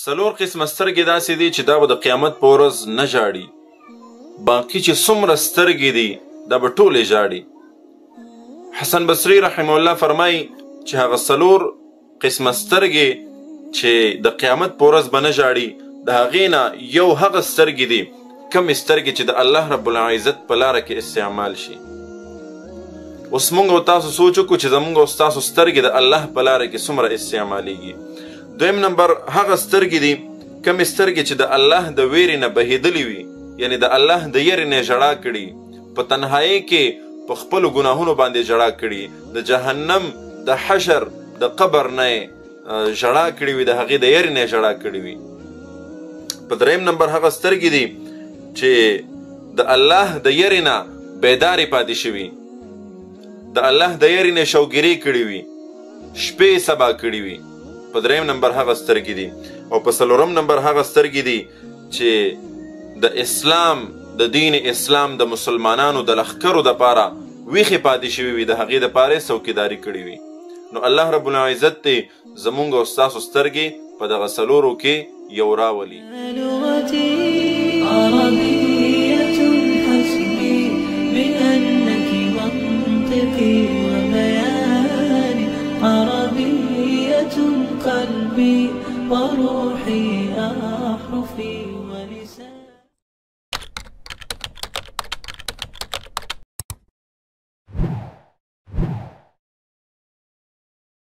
څلور قسمه سترګې داسې دي چې دا به د قیامت په ورځ نه ژاړي، باقي چې څومره سترګې دي دا به ټولې ژاړي. حسن بصري رحمه الله فرمایي چې هغه څلور قسمه سترګې چې د قیامت په ورځ به نه ژاړي، د هغې نه یو هغه سترګې دي کمې سترګې چې د الله رب العزت په لاره کې استعمال شي. اوس موږ او تاسو سوچ وکړو چې زموږ او ستاسو سترګې د الله په لاره کې څومره استعمالیږي. دویم نمبر هغه سترګې دي کمې سترګې چې د الله د ویرې نه بهېدلې وي، یعنی د الله د یېرې نه ژړا کړي، په تنهایۍ کې په خپلو ګناهونو باندې ژړا کړي، د جهنم د حشر د قبر نه ژړا کړي وي، د هغې د یېرې نه ژړا کړي وي. په دریم نمبر هغه سترګې دي چې د الله د یېرې نه بیدارې پاتې شوي، د الله د یېرې نه شوګیرې کړي وي، شپې سبا کړي وي. په دریم نمبر هغه سترګې دي. او په څلورم نمبر هغه سترګې دي چې د اسلام د دین اسلام د مسلمانانو د لښکرو دپاره ویښې پاتې شوي وي، د هغې دپاره یې څوکیداري کړې وي. نو الله رب العزت دی زمونږ او ستاسو سترګې په دغه څلورو کې یو راولي. قلبي وروحي أحرفي